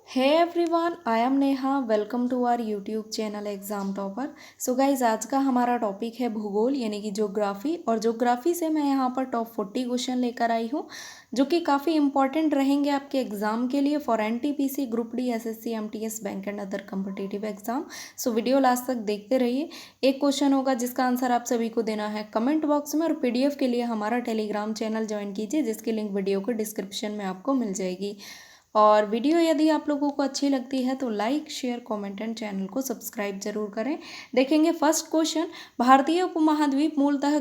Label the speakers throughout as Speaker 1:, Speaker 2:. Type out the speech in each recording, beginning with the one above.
Speaker 1: Hey everyone, I am Neha. Welcome to our YouTube channel exam topper. So guys, आज का हमारा topic है भूगोल यानी कि ज्योग्राफी। और ज्योग्राफी से मैं यहाँ पर टॉप 40 क्वेश्चन लेकर आई हूँ जो कि काफ़ी इंपॉर्टेंट रहेंगे आपके एग्जाम के लिए for NTPC, group D, SSC, MTS, bank and other competitive exam. So video last तक देखते रहिए। एक क्वेश्चन होगा जिसका आंसर आप सभी को देना है कमेंट बॉक्स में, और पीडीएफ के लिए हमारा टेलीग्राम चैनल ज्वाइन कीजिए जिसकी लिंक वीडियो को डिस्क्रिप्शन में आपको मिल जाएगी। और वीडियो यदि आप लोगों को अच्छी लगती है तो like, share, comment and channel को सब्सक्राइब जरूर करें। देखेंगे फर्स्ट क्वेश्चन, भारतीय उपमहाद्वीप मूलतः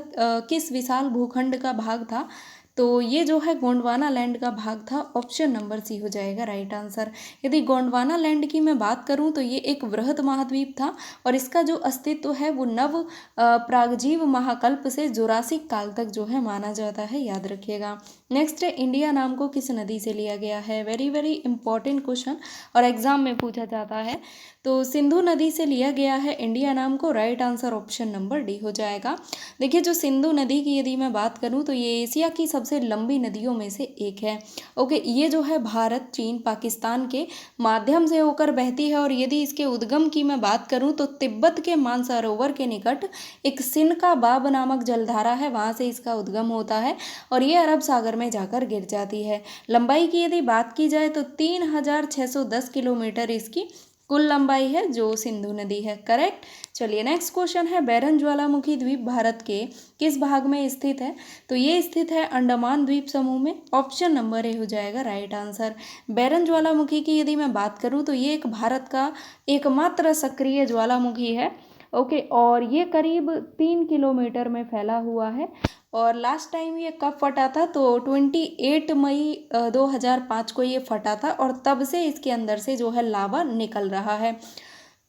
Speaker 1: किस विशाल भूखंड का भाग था? तो ये जो है गोंडवाना लैंड का भाग था। ऑप्शन नंबर सी हो जाएगा राइट आंसर। यदि गोंडवाना लैंड की मैं बात करूं तो ये एक वृहद महाद्वीप था और इसका जो अस्तित्व है वो नव प्रागजीव महाकल्प से जुरासिक काल तक जो है माना जाता है, याद रखिएगा। नेक्स्ट है, इंडिया नाम को किस नदी से लिया गया है? वेरी वेरी इंपॉर्टेंट क्वेश्चन और एग्जाम में पूछा जाता है। तो सिंधु नदी से लिया गया है इंडिया नाम को। Right answer option number D हो जाएगा। देखिए, जो सिंधु नदी की यदि मैं बात करूं तो ये एशिया की सबसे लंबी नदियों में से एक है। ओके, ये जो है भारत, चीन, पाकिस्तान के माध्यम से होकर बहती है। और यदि इसके उद्गम की मैं बात करूं तो तिब्बत के मानसरोवर के निकट एक सिनका बाब नामक जलधारा है, वहां से इसका उद्गम होता है और ये अरब सागर में जाकर गिर जाती है। लंबाई की यदि बात की जाए तो 3610 किलोमीटर इसकी कुल लंबाई है जो सिंधु नदी है। करेक्ट। चलिए नेक्स्ट क्वेश्चन है, बैरन ज्वालामुखी द्वीप भारत के किस भाग में स्थित है? तो ये स्थित है अंडमान द्वीप समूह में। ऑप्शन नंबर ए हो जाएगा राइट आंसर। बैरन ज्वालामुखी की यदि मैं बात करूं तो ये एक भारत का एकमात्र सक्रिय ज्वालामुखी है। ओके, और ये करीब 3 किलोमीटर में फैला हुआ है। और लास्ट टाइम ये कब फटा था? तो 28 मई 2005 को ये फटा था और तब से इसके अंदर से जो है लावा निकल रहा है,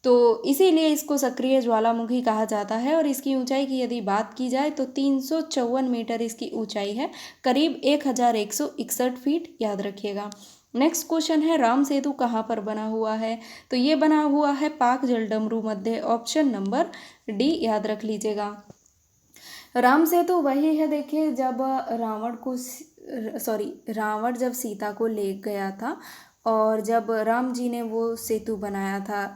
Speaker 1: तो इसीलिए इसको सक्रिय ज्वालामुखी कहा जाता है। और इसकी ऊंचाई की यदि बात की जाए तो 354 मीटर इसकी ऊंचाई है, करीब 1161 फीट, याद रखिएगा। नेक्स्ट क्वेश्चन है, राम सेतु कहाँ पर बना हुआ है? तो ये बना हुआ है पाक जलडमरू मध्य। ऑप्शन नंबर डी याद रख लीजिएगा। राम सेतु वही है, देखिए, जब रावण जब सीता को ले गया था और जब राम जी ने वो सेतु बनाया था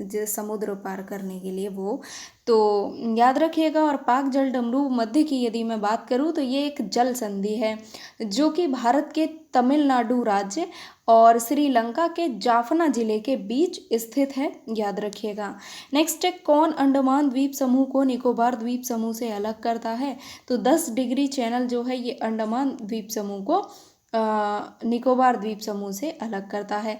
Speaker 1: जो समुद्र पार करने के लिए, वो तो याद रखिएगा। और पाक जलडमरू मध्य की यदि मैं बात करूँ तो ये एक जल संधि है जो कि भारत के तमिलनाडु राज्य और श्रीलंका के जाफना जिले के बीच स्थित है, याद रखिएगा। नेक्स्ट है, कौन अंडमान द्वीप समूह को निकोबार द्वीप समूह से अलग करता है? तो 10 डिग्री चैनल जो है ये अंडमान द्वीप समूह को निकोबार द्वीप समूह से अलग करता है।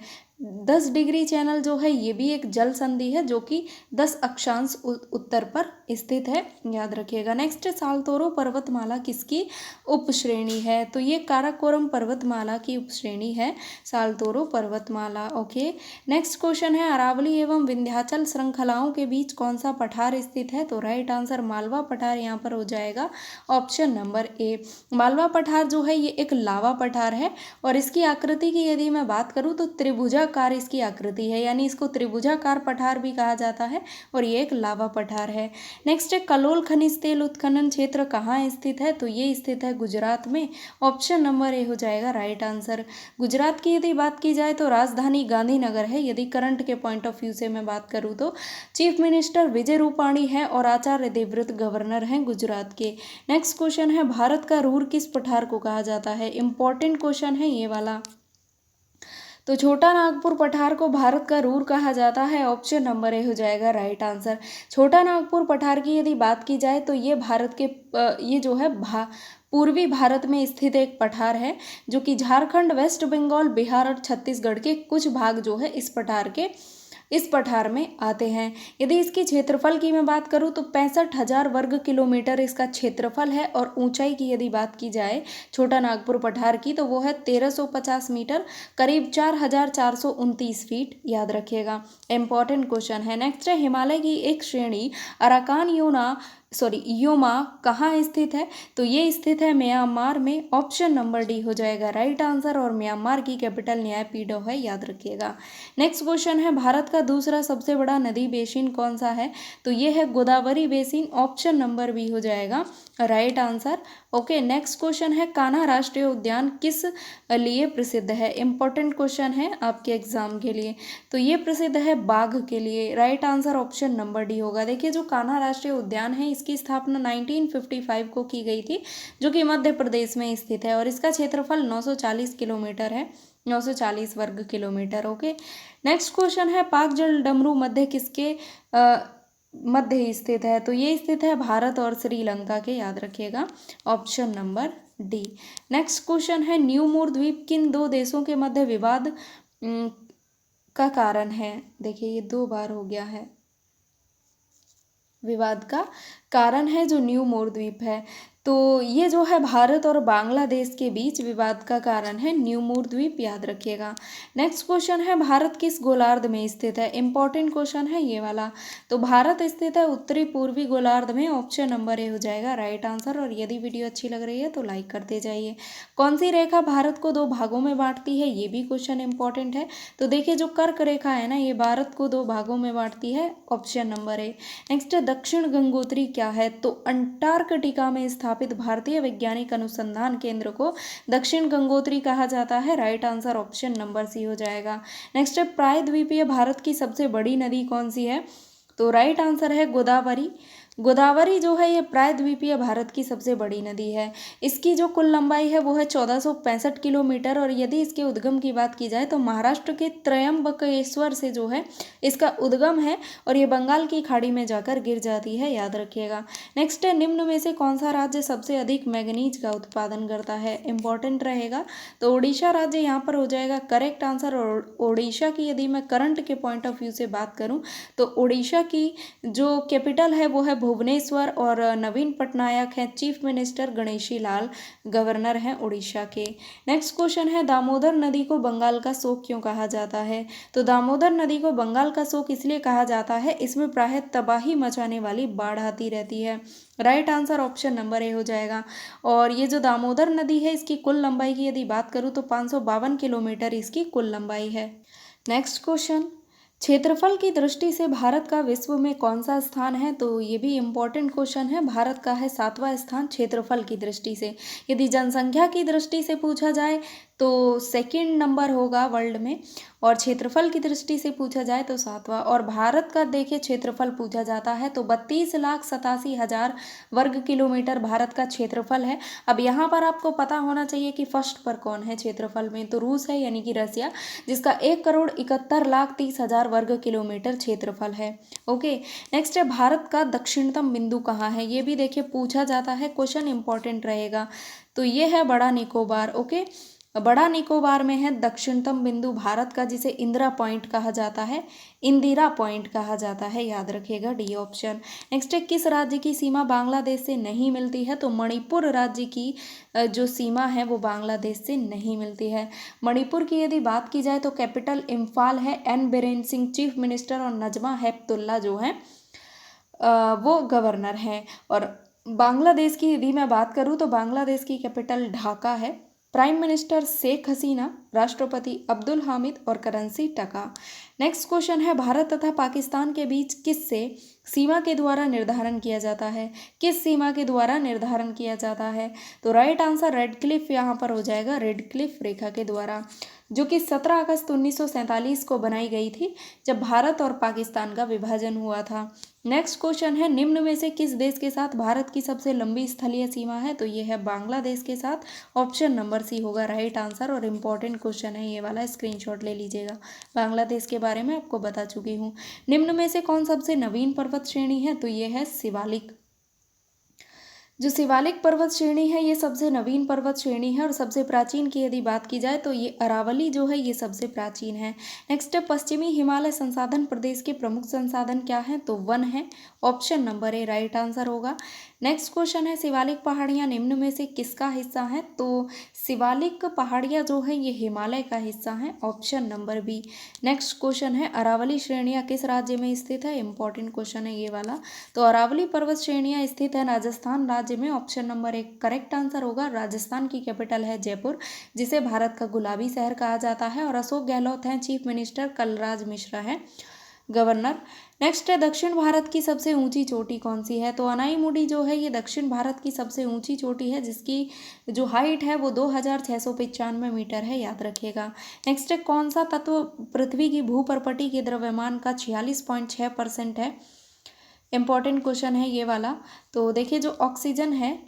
Speaker 1: 10 डिग्री चैनल जो है ये भी एक जल संधि है जो कि 10 अक्षांश उत्तर पर स्थित है, याद रखिएगा। नेक्स्ट, सालतोरो पर्वतमाला किसकी उपश्रेणी है? तो ये काराकोरम पर्वतमाला की उपश्रेणी है सालतोरो पर्वतमाला। ओके, नेक्स्ट क्वेश्चन है, अरावली एवं विंध्याचल श्रृंखलाओं के बीच कौन सा पठार स्थित है? तो राइट आंसर मालवा पठार यहाँ पर हो जाएगा। Option number A. मालवा पठार जो है ये एक लावा पठार है और इसकी आकृति की यदि मैं बात करूँ तो त्रिभुजाकार इसकी आकृति है, यानी इसको त्रिभुजाकार पठार भी कहा जाता है और ये एक लावा पठार है। नेक्स्ट है, कलोल खनिज तेल उत्खनन क्षेत्र कहाँ स्थित है? तो ये स्थित है गुजरात में। ऑप्शन नंबर ए हो जाएगा राइट आंसर। गुजरात की यदि बात की जाए तो राजधानी गांधीनगर है। यदि करंट के पॉइंट ऑफ व्यू से मैं बात करूँ तो चीफ मिनिस्टर विजय रूपाणी है और आचार्य देवव्रत गवर्नर हैं गुजरात के। नेक्स्ट क्वेश्चन है, भारत का रूर किस पठार को कहा जाता है? इंपॉर्टेंट क्वेश्चन है ये वाला। तो छोटा नागपुर पठार को भारत का रूर कहा जाता है। ऑप्शन नंबर ए हो जाएगा राइट आंसर। छोटा नागपुर पठार की यदि बात की जाए तो ये भारत के ये जो है पूर्वी भारत में स्थित एक पठार है जो कि झारखंड, वेस्ट बंगाल, बिहार और छत्तीसगढ़ के कुछ भाग जो है इस पठार में आते हैं। यदि इसकी क्षेत्रफल की मैं बात करूं तो 65,000 वर्ग किलोमीटर इसका क्षेत्रफल है और ऊंचाई की यदि बात की जाए छोटा नागपुर पठार की तो वो है 1350 मीटर, करीब 4429 फीट, याद रखिएगा। इंपॉर्टेंट क्वेश्चन है। नेक्स्ट है, हिमालय की एक श्रेणी अराकान योमा कहाँ स्थित है? तो ये स्थित है म्यांमार में। ऑप्शन नंबर डी हो जाएगा राइट आंसर और म्यांमार की कैपिटल न्यायपीडो है, याद रखिएगा। नेक्स्ट क्वेश्चन है, भारत का दूसरा सबसे बड़ा नदी बेसिन कौन सा है? तो ये है Godavari basin. Option number B हो जाएगा right answer. Okay, next question है कान्हा राष्ट्रीय उद्यान किस लिए प्रसिद्ध है। इंपॉर्टेंट क्वेश्चन है आपके एग्जाम के लिए। तो ये प्रसिद्ध है बाघ के लिए। Right answer option number D होगा। देखिए, जो कान्हा राष्ट्रीय उद्यान है इसकी स्थापना 1955 को की गई थी, जो कि मध्य प्रदेश में स्थित है, और इसका क्षेत्रफल 940 किलोमीटर है, 940 वर्ग किलोमीटर। ओके, नेक्स्ट क्वेश्चन है पाक जल डमरू मध्य किसके मध्य स्थित है। तो ये स्थित है भारत और श्रीलंका के, याद रखिएगा, option number D. Next question है न्यू मूर द्वीप किन दो देशों के मध्य विवाद का कारण है। देखिए, ये 2 बार हो गया है, विवाद का कारण है जो न्यू मोर द्वीप है। तो ये जो है भारत और बांग्लादेश के बीच विवाद का कारण है न्यू मोर द्वीप, याद रखिएगा। नेक्स्ट क्वेश्चन है भारत किस गोलार्ध में स्थित है। इंपॉर्टेंट क्वेश्चन है ये वाला। तो भारत स्थित है उत्तरी पूर्वी गोलार्ध में, ऑप्शन नंबर ए हो जाएगा राइट आंसर। और यदि वीडियो अच्छी लग रही है तो लाइक करते जाइए। कौन सी रेखा भारत को 2 भागों में बांटती है, ये भी क्वेश्चन इंपॉर्टेंट है। तो देखिए, जो कर्क रेखा है ना, ये भारत को 2 भागों में बांटती है, ऑप्शन नंबर ए। नेक्स्ट, दक्षिण गंगोत्री क्या है। तो अंटार्कटिका में स्थापित भारतीय वैज्ञानिक अनुसंधान केंद्र को दक्षिण गंगोत्री कहा जाता है। Right answer option number C हो जाएगा। नेक्स्ट है प्रायद्वीपीय भारत की सबसे बड़ी नदी कौन सी है। तो राइट आंसर है गोदावरी। गोदावरी जो है ये प्रायद्वीपीय भारत की सबसे बड़ी नदी है। इसकी जो कुल लंबाई है वो है 1465 किलोमीटर। और यदि इसके उद्गम की बात की जाए तो महाराष्ट्र के त्रयंबकेश्वर से जो है इसका उद्गम है, और ये बंगाल की खाड़ी में जाकर गिर जाती है, याद रखिएगा। नेक्स्ट है निम्न में से कौन सा राज्य सबसे अधिक मैग्नीज का उत्पादन करता है। इंपॉर्टेंट रहेगा। तो उड़ीसा राज्य यहाँ पर हो जाएगा करेक्ट आंसर। और उड़ीसा की यदि मैं करंट के पॉइंट ऑफ व्यू से बात करूँ तो उड़ीसा की जो कैपिटल है वो है भुवनेश्वर, और नवीन पटनायक हैं chief minister Ganeshi Lal, governor हैं उड़ीसा के। नेक्स्ट क्वेश्चन है दामोदर नदी को बंगाल का शोक क्यों कहा जाता है। तो दामोदर नदी को बंगाल का शोक इसलिए कहा जाता है, इसमें प्रायः तबाही मचाने वाली बाढ़ आती रहती है। Right answer option number A हो जाएगा। और ये जो दामोदर नदी है इसकी कुल लंबाई की यदि बात करूँ तो 552 किलोमीटर इसकी कुल लंबाई है। नेक्स्ट क्वेश्चन, क्षेत्रफल की दृष्टि से भारत का विश्व में कौन सा स्थान है। तो ये भी इम्पोर्टेंट क्वेश्चन है। भारत का है 7वां स्थान क्षेत्रफल की दृष्टि से। यदि जनसंख्या की दृष्टि से पूछा जाए तो सेकंड नंबर होगा वर्ल्ड में, और क्षेत्रफल की दृष्टि से पूछा जाए तो 7वां। और भारत का देखिए क्षेत्रफल पूछा जाता है तो 32,87,000 वर्ग किलोमीटर भारत का क्षेत्रफल है। अब यहाँ पर आपको पता होना चाहिए कि फर्स्ट पर कौन है क्षेत्रफल में। तो रूस है, यानी कि रसिया, जिसका 1,71,30,000 वर्ग किलोमीटर क्षेत्रफल है। ओके, नेक्स्ट है भारत का दक्षिणतम बिंदु कहाँ है। ये भी देखिए पूछा जाता है, क्वेश्चन इंपॉर्टेंट रहेगा। तो ये है बड़ा निकोबार। ओके, बड़ा निकोबार में है दक्षिणतम बिंदु भारत का, जिसे इंदिरा पॉइंट कहा जाता है, इंदिरा पॉइंट कहा जाता है, याद रखिएगा डी ऑप्शन। नेक्स्ट है किस राज्य की सीमा बांग्लादेश से नहीं मिलती है। तो मणिपुर राज्य की जो सीमा है वो बांग्लादेश से नहीं मिलती है। मणिपुर की यदि बात की जाए तो कैपिटल इम्फाल है, N Biren Singh chief minister, और नजमा हेपतुल्ला जो है वो गवर्नर हैं। और बांग्लादेश की यदि मैं बात करूँ तो बांग्लादेश की कैपिटल ढाका है। प्राइम मिनिस्टर शेख हसीना, राष्ट्रपति अब्दुल हामिद, और करेंसी टका। नेक्स्ट क्वेश्चन है भारत तथा पाकिस्तान के बीच किससे सीमा के द्वारा निर्धारण किया जाता है। किस सीमा के द्वारा निर्धारण किया जाता है। तो राइट आंसर रेड क्लिफ यहाँ पर हो जाएगा, रेड क्लिफ रेखा के द्वारा, जो कि 17 अगस्त 1947 को बनाई गई थी, जब भारत और पाकिस्तान का विभाजन हुआ था। नेक्स्ट क्वेश्चन है निम्न में से किस देश के साथ भारत की सबसे लंबी स्थलीय सीमा है। तो ये है बांग्लादेश के साथ, ऑप्शन नंबर सी होगा राइट आंसर। और इम्पॉर्टेंट क्वेश्चन है ये वाला, स्क्रीनशॉट ले लीजिएगा। बांग्लादेश के बारे में आपको बता चुकी हूँ। निम्न में से कौन सबसे नवीन पर्वत श्रेणी है। तो ये है शिवालिक। जो शिवालिक पर्वत श्रेणी है ये सबसे नवीन पर्वत श्रेणी है। और सबसे प्राचीन की यदि बात की जाए तो ये अरावली जो है ये सबसे प्राचीन है। नेक्स्ट है पश्चिमी हिमालय संसाधन प्रदेश के प्रमुख संसाधन क्या हैं। तो वन है, option number A right answer होगा। नेक्स्ट क्वेश्चन है शिवालिक पहाड़ियाँ निम्न में से किसका हिस्सा है। तो शिवालिक पहाड़ियाँ जो है ये हिमालय का हिस्सा है, option number B. Next question है अरावली श्रेणियाँ किस राज्य में स्थित है। इंपॉर्टेंट क्वेश्चन है ये वाला। तो अरावली पर्वत श्रेणियाँ स्थित है राजस्थान राज्य में, ऑप्शन नंबर एक करेक्ट आंसर होगा। राजस्थान की कैपिटल है जयपुर, जिसे भारत का गुलाबी शहर कहा जाता है। और अशोक गहलोत हैं चीफ मिनिस्टर, कलराज मिश्रा है गवर्नर। नेक्स्ट है दक्षिण भारत की सबसे ऊंची चोटी कौन सी है? तो अनाईमुडी जो है ये दक्षिण भारत की सबसे ऊंची चोटी है, जिसकी जो हाइट है वो 2695 मीटर है, याद रखिएगा। नेक्स्ट है कौन सा तत्व पृथ्वी की भूपर्पटी के द्रव्यमान का 46.6% है? इंपॉर्टेंट क्वेश्चन है ये वाला। तो देखिए जो ऑक्सीजन है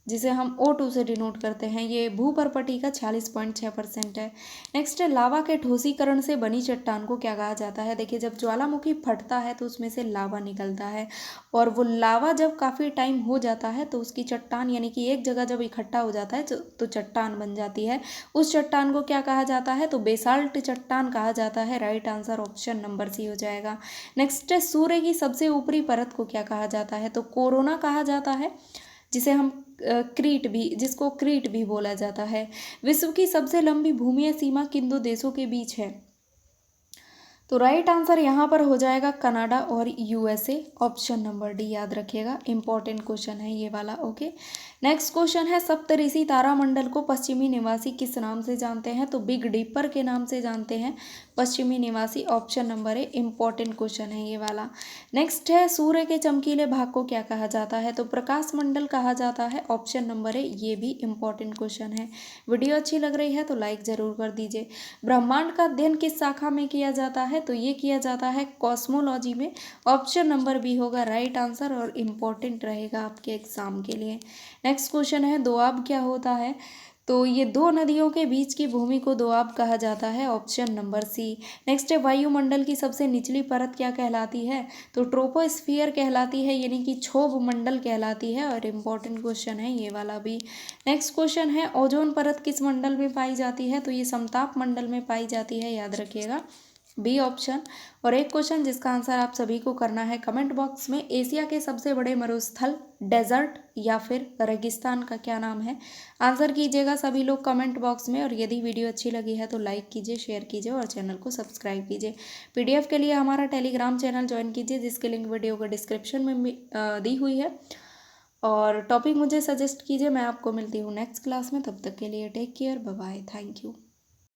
Speaker 1: जिसे हम O2 से डिनोट करते हैं, ये भूपर्पटी का 46.6% है। नेक्स्ट है लावा के ठोसीकरण से बनी चट्टान को क्या कहा जाता है? देखिए जब ज्वालामुखी फटता है तो उसमें से लावा निकलता है, और वो लावा जब काफ़ी टाइम हो जाता है तो उसकी चट्टान यानी कि एक जगह जब इकट्ठा हो जाता है तो चट्टान बन जाती है। उस चट्टान को क्या कहा जाता है? तो बेसाल्ट चट्टान कहा जाता है। Right answer option number C हो जाएगा। नेक्स्ट है सूर्य की सबसे ऊपरी परत को क्या कहा जाता है? तो कोरोना कहा जाता है, जिसे हम जिसको क्रीट भी बोला जाता है। विश्व की सबसे लंबी भूमि सीमा किन दो देशों के बीच है? तो राइट आंसर यहाँ पर हो जाएगा कनाडा और यूएसए। ऑप्शन नंबर डी याद रखिएगा, इंपॉर्टेंट क्वेश्चन है ये वाला। ओके, नेक्स्ट क्वेश्चन है सप्तऋषि तारामंडल को पश्चिमी निवासी किस नाम से जानते हैं? तो बिग डीपर के नाम से जानते हैं पश्चिमी निवासी। Option number A, important question है ये वाला। नेक्स्ट है सूर्य के चमकीले भाग को क्या कहा जाता है? तो प्रकाश मंडल कहा जाता है। ऑप्शन नंबर ए, ये भी इंपॉर्टेंट क्वेश्चन है। वीडियो अच्छी लग रही है तो लाइक जरूर कर दीजिए। ब्रह्मांड का अध्ययन किस शाखा में किया जाता है? तो ये किया जाता है कॉस्मोलॉजी में। ऑप्शन नंबर बी होगा राइट आंसर और इम्पोर्टेंट रहेगा आपके एग्जाम के लिए। नेक्स्ट क्वेश्चन है दोआब क्या होता है? तो ये दो नदियों के बीच की भूमि को दोआब कहा जाता है। ऑप्शन नंबर सी। नेक्स्ट है वायुमंडल की सबसे निचली परत क्या कहलाती है? तो ट्रोपोस्फियर कहलाती है, यानी कि क्षोभ मंडल कहलाती है, और इम्पोर्टेंट क्वेश्चन है ये वाला भी। नेक्स्ट क्वेश्चन है ओजोन परत किस मंडल में पाई जाती है? तो ये समताप मंडल में पाई जाती है, याद रखिएगा, बी ऑप्शन। और एक क्वेश्चन जिसका आंसर आप सभी को करना है कमेंट बॉक्स में, एशिया के सबसे बड़े मरुस्थल डेजर्ट या फिर रेगिस्तान का क्या नाम है? आंसर कीजिएगा सभी लोग कमेंट बॉक्स में, और यदि वीडियो अच्छी लगी है तो लाइक कीजिए, शेयर कीजिए और चैनल को सब्सक्राइब कीजिए। पीडीएफ के लिए हमारा टेलीग्राम चैनल ज्वाइन कीजिए, जिसकी लिंक वीडियो को डिस्क्रिप्शन में दी हुई है। और टॉपिक मुझे सजेस्ट कीजिए, मैं आपको मिलती हूँ नेक्स्ट क्लास में। तब तक के लिए take care, bye bye, thank you.